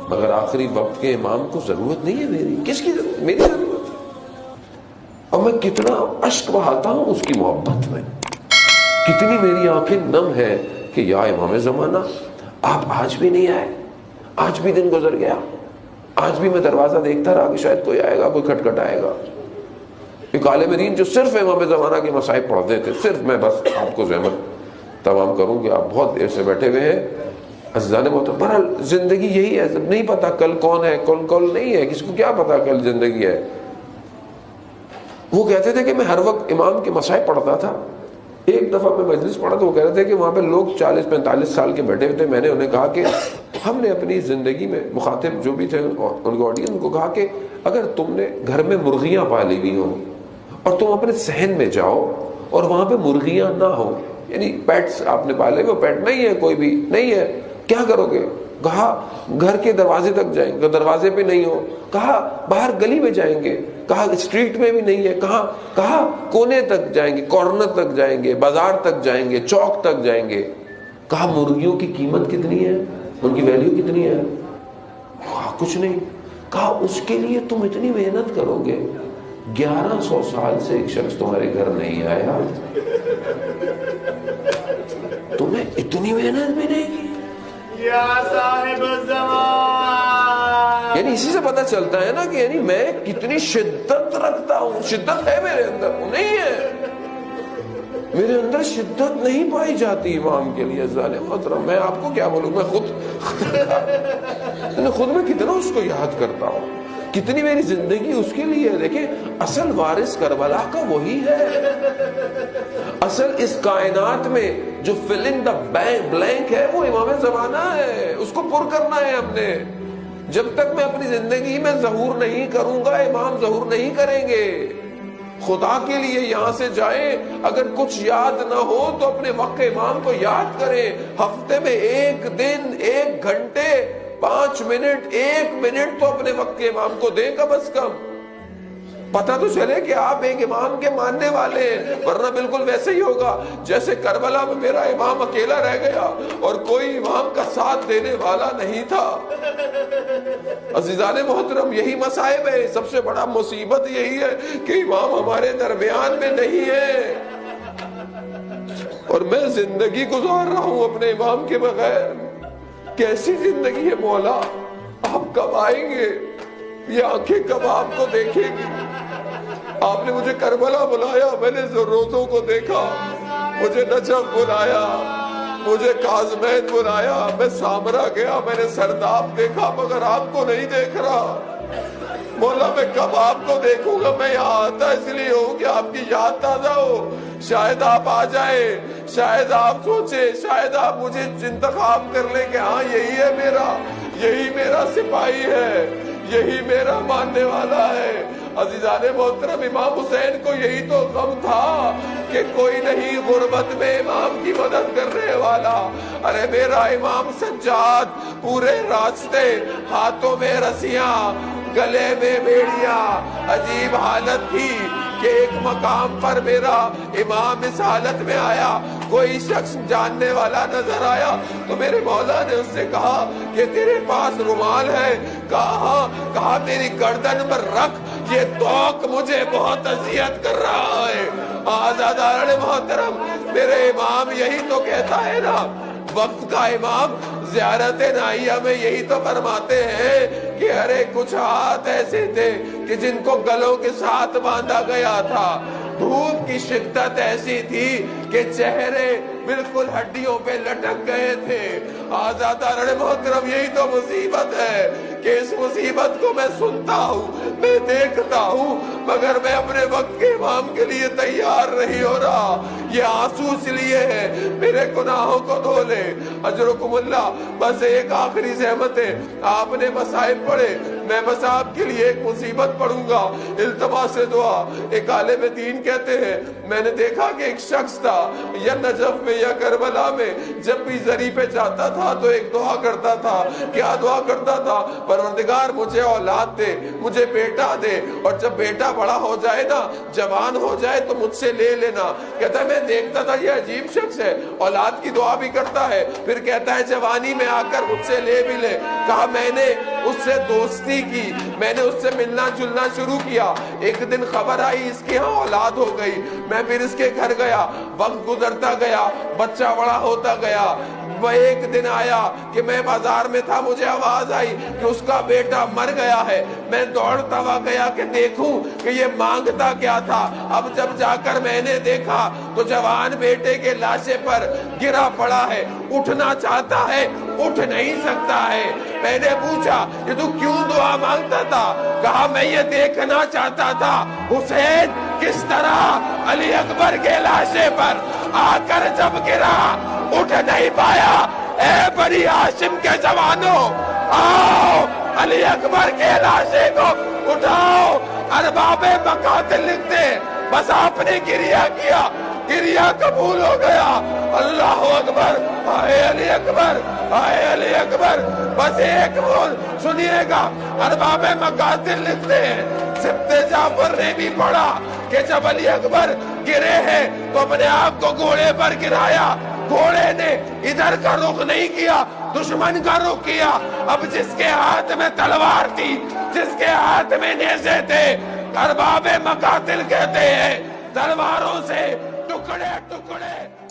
مگر آخری وقت کے امام کو ضرورت نہیں ہے میری. کس کی ضرورت؟ میری ضرورت. اور میں کتنا اشک بہاتا ہوں اس کی محبت میں, کتنی میری آنکھیں نم ہے کہ یا امام زمانہ آپ آج بھی نہیں آئے, آج بھی دن گزر گیا, آج بھی میں دروازہ دیکھتا رہا کہ شاید کوئی آئے گا, کوئی کھٹکھٹائے گا. ایک عالم دین جو صرف امام زمانہ کے مصائب پڑھتے تھے, صرف, میں بس آپ کو زحمت تمام کروں کہ آپ بہت دیر سے بیٹھے ہوئے ہیں. عزیزان محترم, بہرحال زندگی یہی ہے, نہیں پتا کل کون ہے, کل نہیں ہے, کسی کو کیا پتا کل زندگی ہے. وہ کہتے تھے کہ میں ہر وقت امام کے مصائب پڑھتا تھا. ایک دفعہ میں مجلس پڑھا تو وہ کہہ رہے تھے کہ وہاں پہ لوگ 40-45 سال کے بیٹھے ہوئے تھے. میں نے انہیں کہا کہ ہم نے اپنی زندگی میں, مخاطب جو بھی تھے ان کو آڈینس, ان کو کہا کہ اگر تم نے گھر میں مرغیاں پالی ہوئی ہوں اور تم اپنے صحن میں جاؤ اور وہاں پہ مرغیاں نہ ہو, یعنی پیٹس آپ نے پالے, وہ پیٹ نہیں ہے, کوئی بھی نہیں ہے, کیا کرو گے؟ کہا گھر کے دروازے تک جائیں گے, دروازے پہ نہیں ہو, کہا باہر گلی میں جائیں گے, کہا اسٹریٹ میں بھی نہیں ہے, کہا کونے تک جائیں گے, کارنر تک جائیں گے, بازار تک جائیں گے, چوک تک جائیں گے. کہا مرغیوں کی قیمت کتنی ہے, ان کی ویلیو کتنی ہے؟ کہا کچھ نہیں. کہا اس کے لیے تم اتنی محنت کرو گے, 1100 سال سے ایک شخص تمہارے گھر نہیں آیا, تمہیں اتنی محنت بھی نہیں کی. یا صاحب الزمان, یعنی اسی سے پتہ چلتا ہے نا کہ یعنی میں کتنی شدت رکھتا ہوں. شدت ہے میرے اندر, نہیں ہے میرے اندر شدت نہیں پائی جاتی امام کے لیے. ظالم محترم, میں آپ کو کیا بولوں, میں خود میں کتنا اس کو یاد کرتا ہوں, کتنی میری زندگی اس کے لیے. دیکھیں, اصل وارث کربلا کا وہی ہے. اصل اس کائنات میں جو فلنگ دا بلینک ہے وہ امام زمانہ ہے, اس کو پر کرنا ہے ہم نے. جب تک میں اپنی زندگی میں ظہور نہیں کروں گا, امام ظہور نہیں کریں گے. خدا کے لیے یہاں سے جائیں, اگر کچھ یاد نہ ہو تو اپنے وقت امام کو یاد کریں. ہفتے میں ایک دن, 1 گھنٹے, 5 منٹ, 1 منٹ تو اپنے وقت کے امام کو دیں کم از کم. پتہ تو چلے کہ آپ ایک امام کے ماننے والے ہیں, ورنہ بالکل ویسے ہی ہوگا جیسے کربلا میں میرا امام اکیلا رہ گیا اور کوئی امام کا ساتھ دینے والا نہیں تھا. عزیزان محترم, یہی مصائب ہے, سب سے بڑا مصیبت یہی ہے کہ امام ہمارے درمیان میں نہیں ہے اور میں زندگی گزار رہا ہوں اپنے امام کے بغیر. کیسی زندگی ہے مولا, آپ کب آئیں گے؟ یہ آنکھیں کب آپ کو دیکھیں گی؟ آپ نے مجھے کربلا بلایا, میں نے روزوں کو دیکھا, مجھے نجف بلایا, مجھے کاظمین بلایا, میں سامرا گیا, میں نے سرداب دیکھا, مگر آپ کو نہیں دیکھ رہا. مولا میں کب آپ کو دیکھوں گا؟ میں یہاں آتا اس لیے ہوں کہ آپ کی یاد تازہ ہو. شاید آپ آ جائیں, شاید آپ سوچیں, شاید آپ مجھے انتخاب کر لیں کہ ہاں یہی میرا سپاہی ہے, یہی میرا ماننے والا ہے. عزیزان محترم, امام حسین کو یہی تو غم تھا کہ کوئی نہیں غربت میں امام کی مدد کرنے والا. ارے میرا امام سجاد پورے راستے ہاتھوں میں رسیاں, گلے میں بیڑیاں, عجیب حالت تھی کہ ایک مقام پر میرا امام اس حالت میں آیا, کوئی شخص جاننے والا نظر آیا تو میرے مولا نے اس سے کہا کہ تیرے پاس رومال ہے؟ کہا میری گردن پر رکھ, یہ توق مجھے بہت اذیت کر رہا ہے. آزادار محترم, میرے امام یہی تو کہتا ہے نا, وقت کا امام زیارت نائیہ میں یہی تو فرماتے ہیں کہ ارے کچھ ہاتھ ایسے تھے کہ جن کو گلوں کے ساتھ باندھا گیا تھا, دھوپ کی شدت ایسی تھی کہ چہرے بالکل ہڈیوں پہ لٹک گئے تھے. آزادار محترم, یہی تو مصیبت ہے کہ اس مصیبت کو میں سنتا ہوں, میں دیکھتا ہوں, مگر میں اپنے وقت کے امام کے لیے تیار نہیں ہو رہا. یہ آنسو اس لیے ہے میرے گناہوں کو دھو لے. اجرکم اللہ. بس ایک آخری زحمت ہے, آپ نے مصائب پڑھے, میں بس آپ کے لیے ایک مصیبت پڑھوں گا, التماس دعا. ایک عالم دین کہتے ہیں میں نے دیکھا کہ ایک شخص تھا یا نجف میں یا کربلا میں, جب بھی زری پہ جاتا تھا تو ایک دعا کرتا تھا. کیا دعا کرتا تھا؟ پروردگار مجھے اولاد دے, مجھے بیٹا دے, اور جب بیٹا بڑا ہو جائے نا, جوان ہو جائے تو مجھ سے لے لینا. کہتا ہے میں دیکھتا تھا یہ عجیب شخص ہے, اولاد کی دعا بھی کرتا ہے, پھر کہتا ہے جوانی میں آ کر مجھ سے لے بھی لے. کہا میں نے اس سے دوستی کی، میں نے اس سے ملنا جلنا شروع کیا۔ ایک دن خبر آئی اس کے ہاں اولاد ہو گئی، میں پھر اس کے گھر گیا، وقت گزرتا گیا، بچہ بڑا ہوتا گیا۔ وہ ایک دن آیا کہ میں بازار میں تھا، مجھے آواز آئی کہ اس کا بیٹا مر گیا ہے۔ میں دوڑتا ہوا گیا کہ دیکھوں کہ یہ مانگتا کیا تھا۔ اب جب جا کر میں نے دیکھا تو جوان بیٹے کے لاشے پر گرا پڑا ہے، اٹھنا چاہتا ہے، اٹھ نہیں سکتا ہے۔ میں نے پوچھا کہ تو کیوں دعا مانگتا تھا؟ کہا میں یہ دیکھنا چاہتا تھا حسین کس طرح علی اکبر کے لاشے پر آ کر جب گرا اٹھ نہیں پایا۔ اے بنی ہاشم کے جوانوں، آؤ علی اکبر کے لاشے کو اٹھاؤ۔ ارباب مقاتل لکھتے بس آپ نے گریہ کیا، گریہ قبول ہو گیا۔ اللہ اکبر، آئے علی اکبر، آئے علی اکبر۔ بس ایک بول سنیے گا، ارباب مقاتل لکھتے ہیں سبت جعفر نے بھی پڑھا کہ جب علی اکبر گرے ہیں تو اپنے آپ کو گھوڑے پر گرایا، گھوڑے نے ادھر کا رخ نہیں کیا، دشمن کا رخ کیا۔ اب جس کے ہاتھ میں تلوار تھی، جس کے ہاتھ میں نیزے تھے، ارباب مقاتل کہتے ہیں تلواروں سے ٹکڑے ٹکڑے